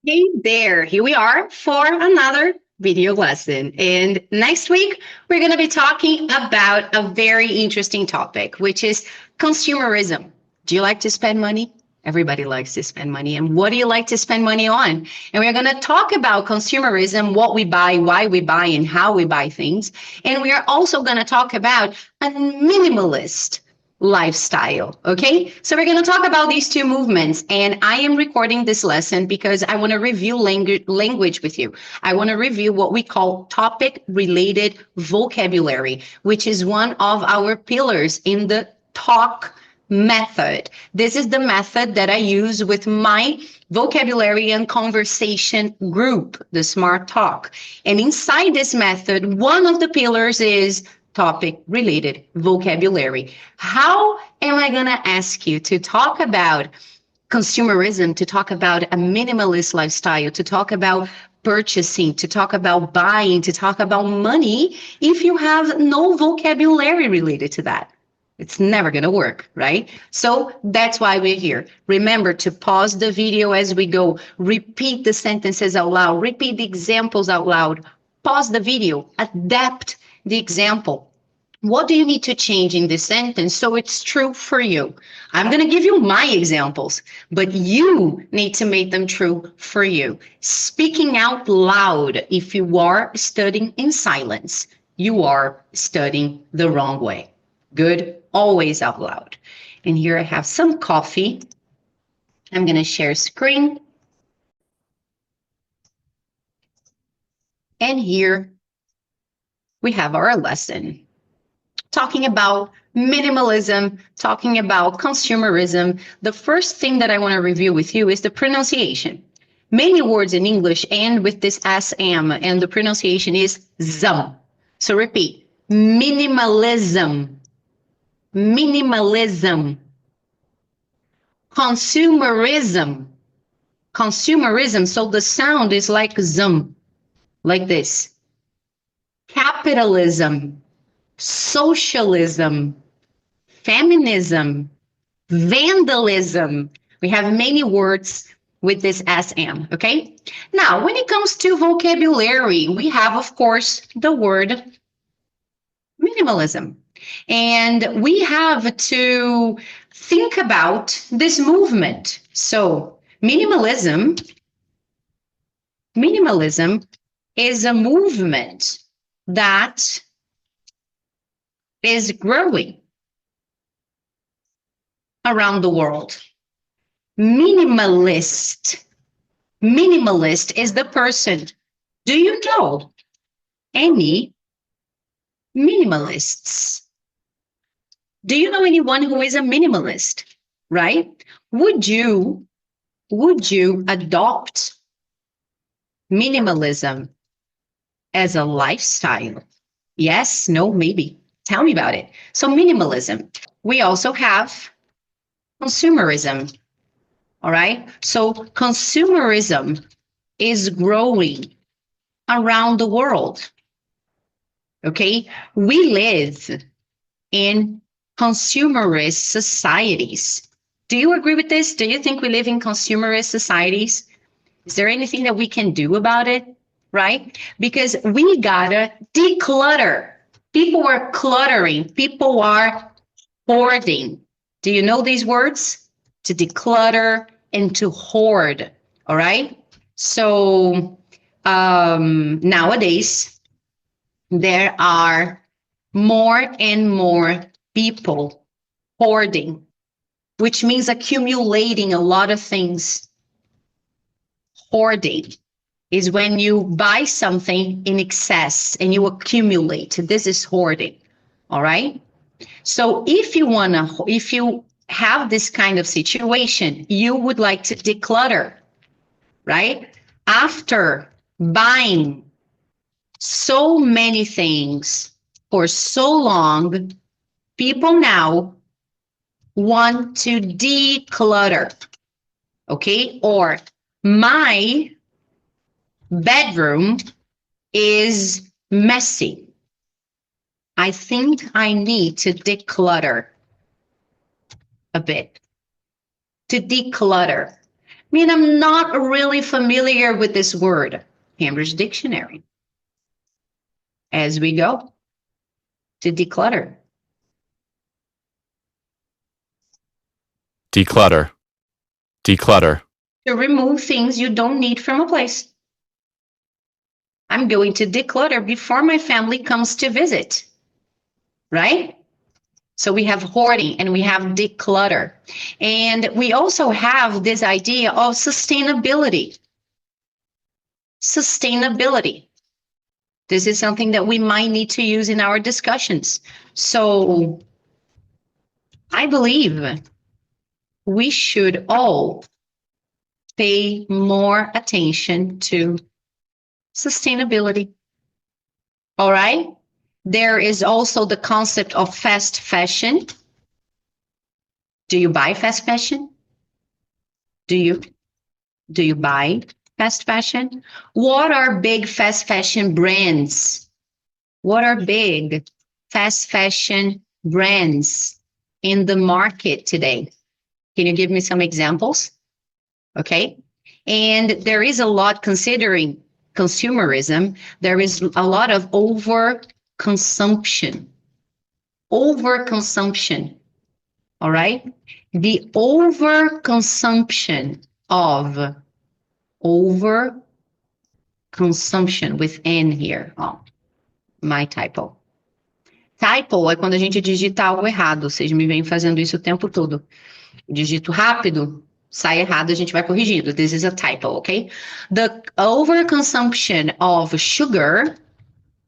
Hey there, here we are for another video lesson. And next week, we're going to be talking about a very interesting topic, which is consumerism. Do you like to spend money? Everybody likes to spend money. And what do you like to spend money on? And we're going to talk about consumerism, what we buy, why we buy, and how we buy things. And we are also going to talk about a minimalist lifestyle. Okay, so we're going to talk about these two movements, and I am recording this lesson because I want to review language with you. I want to review what we call topic related vocabulary, which is one of our pillars in the talk method. This is the method that I use with my vocabulary and conversation group, the Smart Talk. And inside this method, one of the pillars is topic related vocabulary. How am I going to ask you to talk about consumerism, to talk about a minimalist lifestyle, to talk about purchasing, to talk about buying, to talk about money if you have no vocabulary related to that? It's never going to work, right? So that's why we're here. Remember to pause the video as we go, repeat the sentences out loud, repeat the examples out loud, pause the video, adapt the example. What do you need to change in this sentence so it's true for you? I'm going to give you my examples, but you need to make them true for you. Speaking out loud, if you are studying in silence, you are studying the wrong way. Good, always out loud. And here I have some coffee. I'm going to share screen. And here we have our lesson, talking about minimalism, talking about consumerism. The first thing that I want to review with you is the pronunciation. Many words in English end with this SM, and the pronunciation is zum. So repeat, minimalism, minimalism, consumerism, consumerism. So the sound is like zum, like this. Capitalism, socialism, feminism, vandalism. We have many words with this SM, okay? Now, when it comes to vocabulary, we have, of course, the word minimalism. And we have to think about this movement. So, minimalism is a movement that is growing around the world. Minimalist is the person. Do you know any minimalists? Do you know anyone who is a minimalist, right? Would you adopt minimalism as a lifestyle? Yes, no, maybe. Tell me about it. So minimalism. We also have consumerism. All right. So consumerism is growing around the world. Okay. We live in consumerist societies. Do you agree with this? Do you think we live in consumerist societies? Is there anything that we can do about it? Right? Because we gotta declutter. People are cluttering. People are hoarding. Do you know these words? To declutter and to hoard. All right. So nowadays, there are more and more people hoarding, which means accumulating a lot of things. Hoarding is when you buy something in excess and you accumulate. This is hoarding. All right. So if you have this kind of situation, you would like to declutter, right? After buying so many things for so long, people now want to declutter. Okay. Or my bedroom is messy. I think I need to declutter a bit. To declutter. mean, I'm not really familiar with this word. Cambridge Dictionary. As we go to declutter. Declutter. Declutter. To remove things you don't need from a place. I'm going to declutter before my family comes to visit, right? So we have hoarding and we have declutter. And we also have this idea of sustainability. Sustainability. This is something that we might need to use in our discussions. So I believe we should all pay more attention to sustainability. All right? There is also the concept of fast fashion. Do you buy fast fashion? Do you buy fast fashion? What are big fast fashion brands? What are big fast fashion brands in the market today? Can you give me some examples? Okay. And there is a lot, considering consumerism, there is a lot of overconsumption. Overconsumption. All right. The overconsumption of overconsumption with N here. Oh, my typo. Typo é quando a gente digita algo errado. Vocês me vêm fazendo isso o tempo todo. Digito rápido, sai errado, a gente vai corrigindo. This is a typo, okay? The overconsumption of sugar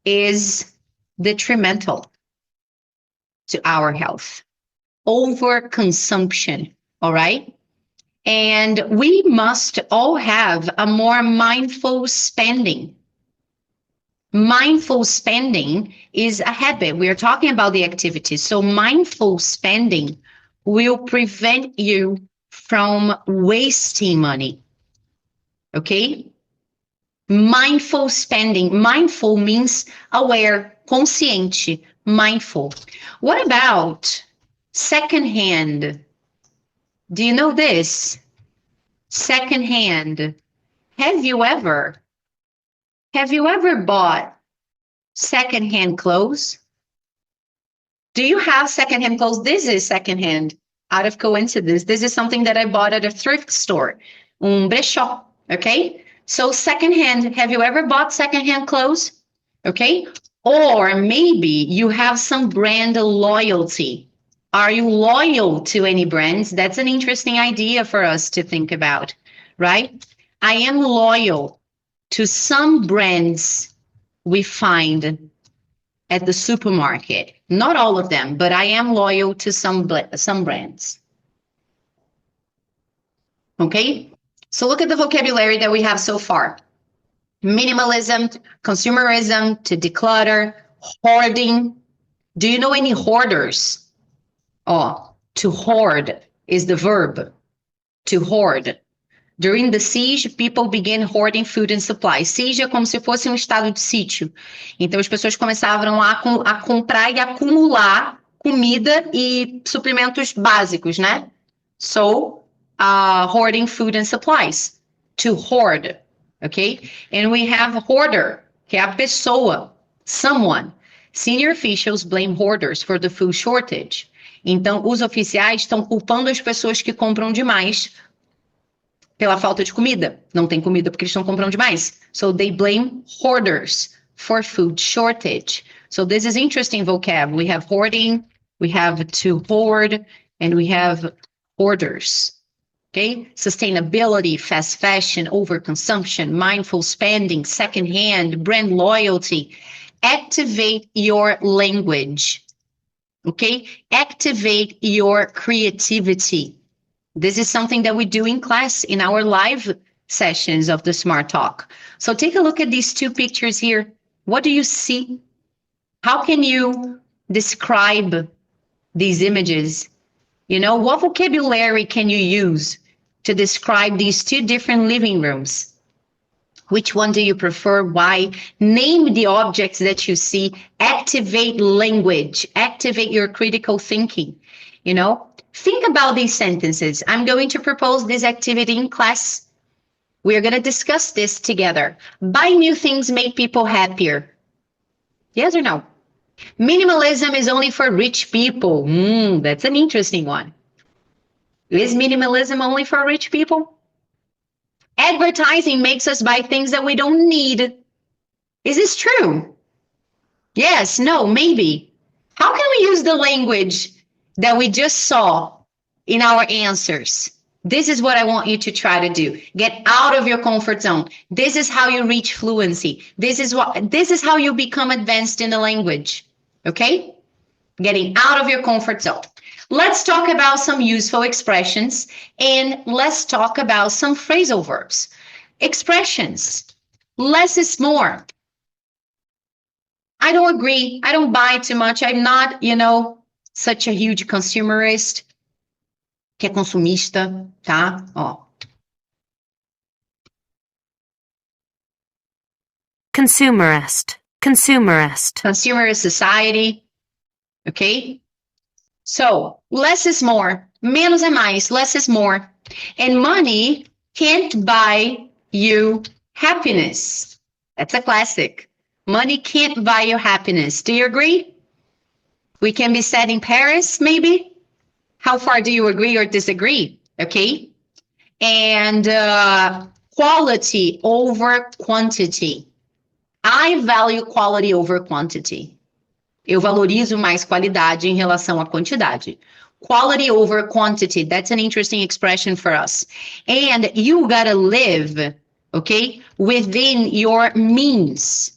is detrimental to our health. Overconsumption, all right? And we must all have a more mindful spending. Mindful spending is a habit. We are talking about the activities. So mindful spending will prevent you from wasting money. Okay? Mindful spending. Mindful means aware, consciente, mindful. What about secondhand? Do you know this? Secondhand. Have you ever bought secondhand clothes? Do you have secondhand clothes? This is secondhand. Out of coincidence, this is something that I bought at a thrift store, brechó, okay? So secondhand, have you ever bought secondhand clothes? Okay? Or maybe you have some brand loyalty. Are you loyal to any brands? That's an interesting idea for us to think about, right? I am loyal to some brands we find at the supermarket. Not all of them, but I am loyal to some brands. Okay? So look at the vocabulary that we have so far. Minimalism, consumerism, to declutter, hoarding. Do you know any hoarders? Oh, to hoard is the verb. To hoard. During the siege, people began hoarding food and supplies. Siege é como se fosse estado de sítio. Então, as pessoas começavam a comprar e acumular comida e suprimentos básicos, né? So, hoarding food and supplies. To hoard, okay? And we have hoarder, que é a pessoa, someone. Senior officials blame hoarders for the food shortage. Então, os oficiais estão culpando as pessoas que compram demais pela falta de comida. Não tem comida porque eles estão comprando demais. So they blame hoarders for food shortage. So this is interesting vocab. We have hoarding, we have to hoard, and we have hoarders. Okay? Sustainability, fast fashion, overconsumption, mindful spending, secondhand, brand loyalty. Activate your language. Okay? Activate your creativity. This is something that we do in class in our live sessions of the Smart Talk. So take a look at these two pictures here. What do you see? How can you describe these images? You know, what vocabulary can you use to describe these two different living rooms? Which one do you prefer? Why? Name the objects that you see. Activate language. Activate your critical thinking. You know, Think about these sentences. I'm going to propose this activity in class. We're going to discuss this together. Buy new things make people happier. Yes or no? Minimalism is only for rich people. That's an interesting one. Is minimalism only for rich people? Advertising makes us buy things that we don't need. Is this true? Yes, no, maybe. How can we use the language that we just saw in our answers? This is what I want you to try to do. Get out of your comfort zone. This is how you reach fluency. This is how you become advanced in the language. Okay? Getting out of your comfort zone. Let's talk about some useful expressions and let's talk about some phrasal verbs. Expressions. Less is more. I don't agree. I don't buy too much. I'm not, such a huge consumerist. Que é consumista, tá? Ó. Consumerist. Consumerist society. Okay? So, less is more. Menos é mais. Less is more. And money can't buy you happiness. That's a classic. Money can't buy you happiness. Do you agree? We can be set in Paris, maybe? How far do you agree or disagree? Okay? And quality over quantity. I value quality over quantity. Eu valorizo mais qualidade em relação à quantidade. Quality over quantity, that's an interesting expression for us. And you gotta live, okay, within your means.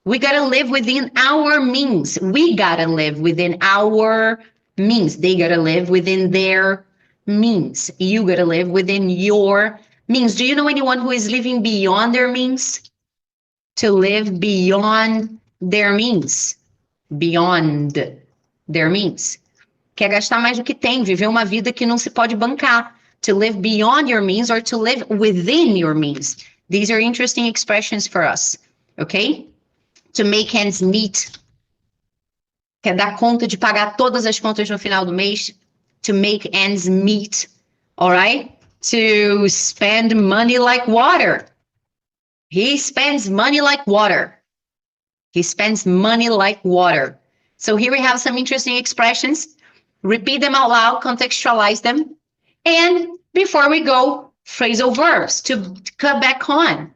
We gotta live within our means. We gotta live within our means. They gotta live within their means. You gotta live within your means. Do you know anyone who is living beyond their means? To live beyond their means. Beyond their means. Quer gastar mais do que tem, viver uma vida que não se pode bancar. To live beyond your means or to live within your means. These are interesting expressions for us, okay? To make ends meet. Quer dar conta de pagar todas as contas no final do mês? To make ends meet, all right? To spend money like water. He spends money like water. He spends money like water. So here we have some interesting expressions. Repeat them out loud, contextualize them. And before we go, phrasal verbs to cut back on.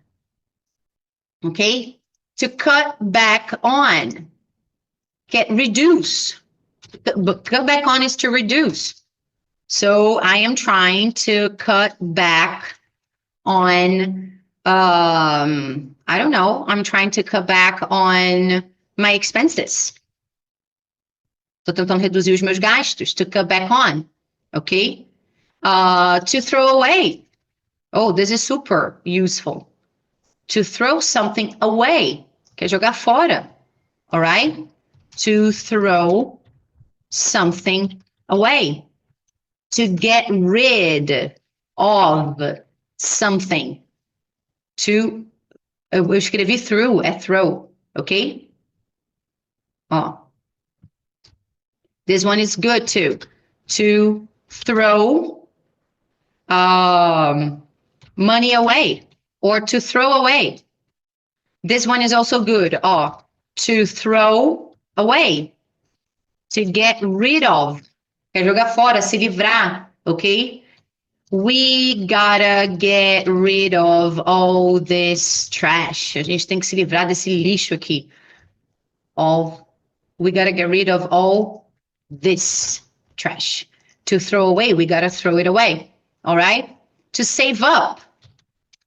Okay? To cut back on. Reduce. But cut back on is to reduce. So I am trying to cut back on, I don't know, I'm trying to cut back on my expenses. Tô tentando reduzir os meus gastos, to cut back on, okay? To throw away. Oh, this is super useful. To throw something away. Quer jogar fora, all right? To throw something away. To get rid of something. Eu escrevi through, é throw, ok? Ó. This one is good too. To throw money away or to throw away. This one is also good. Ó. To throw away. To get rid of. Quer jogar fora, se livrar, ok? We gotta get rid of all this trash. A gente tem que se livrar desse lixo aqui. We gotta get rid of all this trash. To throw away, we gotta throw it away. All right? To save up.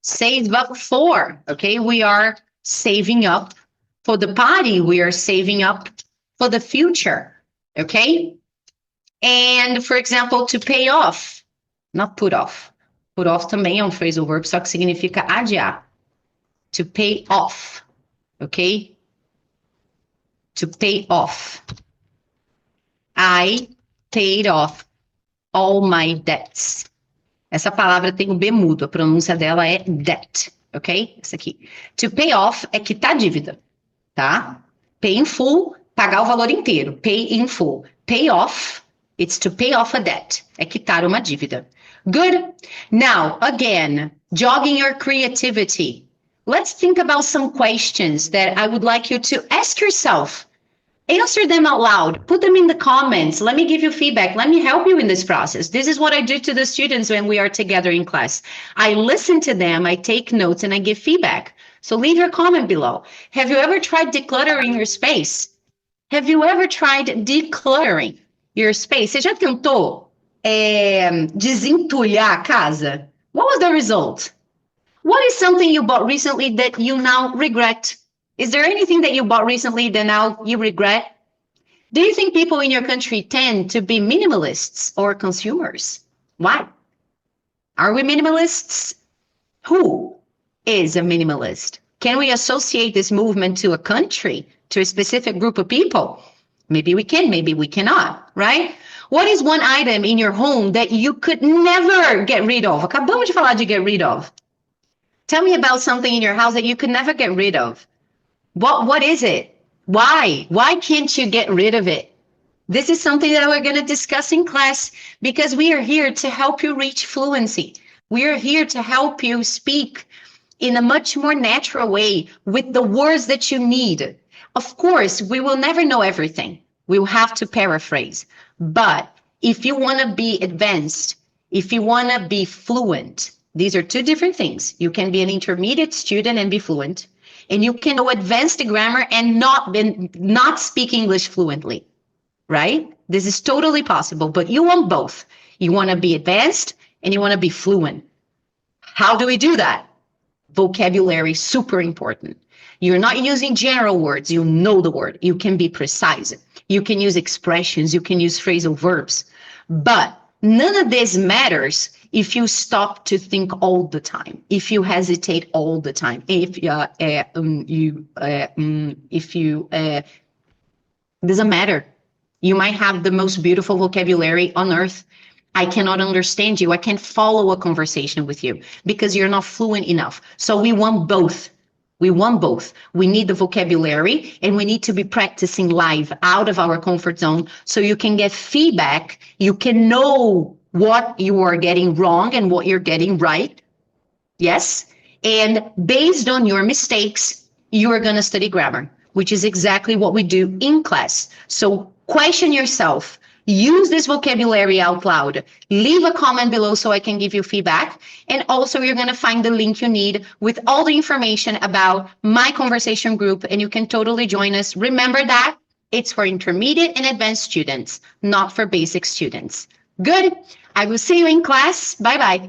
Save up for, okay? We are saving up for the party. We are saving up for the future, okay? And, for example, to pay off. Not put off. Put off também é um phrasal verb, só que significa adiar. To pay off, ok? To pay off. I paid off all my debts. Essa palavra tem o B mudo, a pronúncia dela é debt, ok? Essa aqui. To pay off é quitar dívida, tá? Pay in full, pagar o valor inteiro. Pay in full. Pay off It's to pay off a debt. É quitar uma dívida. Good. Now, again, jogging your creativity. Let's think about some questions that I would like you to ask yourself. Answer them out loud. Put them in the comments. Let me give you feedback. Let me help you in this process. This is what I do to the students when we are together in class. I listen to them, I take notes, and I give feedback. So leave your comment below. Have you ever tried decluttering your space? Have you ever tried decluttering your space? Você já tentou desentulhar a casa? What was the result? What is something you bought recently that you now regret? Is there anything that you bought recently that now you regret? Do you think people in your country tend to be minimalists or consumers? Why? Are we minimalists? Who is a minimalist? Can we associate this movement to a country, to a specific group of people? Maybe we can, maybe we cannot, right? What is one item in your home that you could never get rid of? Acabamos de falar de get rid of. Tell me about something in your house that you could never get rid of. What is it? Why? Why can't you get rid of it? This is something that we're going to discuss in class because we are here to help you reach fluency. We are here to help you speak in a much more natural way with the words that you need. Of course, we will never know everything. We will have to paraphrase. But if you want to be advanced, if you want to be fluent, these are two different things. You can be an intermediate student and be fluent. And you can know advanced grammar and not speak English fluently, right? This is totally possible, but you want both. You want to be advanced and you want to be fluent. How do we do that? Vocabulary, super important. You're not using general words. You know the word. You can be precise. You can use expressions. You can use phrasal verbs. But none of this matters if you stop to think all the time, if you hesitate all the time, doesn't matter. You might have the most beautiful vocabulary on earth. I cannot understand you. I can't follow a conversation with you because you're not fluent enough. So we want both. We want both. We need the vocabulary and we need to be practicing live out of our comfort zone so you can get feedback. You can know what you are getting wrong and what you're getting right. Yes. And based on your mistakes, you are going to study grammar, which is exactly what we do in class. So question yourself. Use this vocabulary out loud. Leave a comment below so I can give you feedback. And also you're going to find the link you need with all the information about my conversation group and you can totally join us. Remember that it's for intermediate and advanced students, not for basic students. Good. I will see you in class. Bye-bye.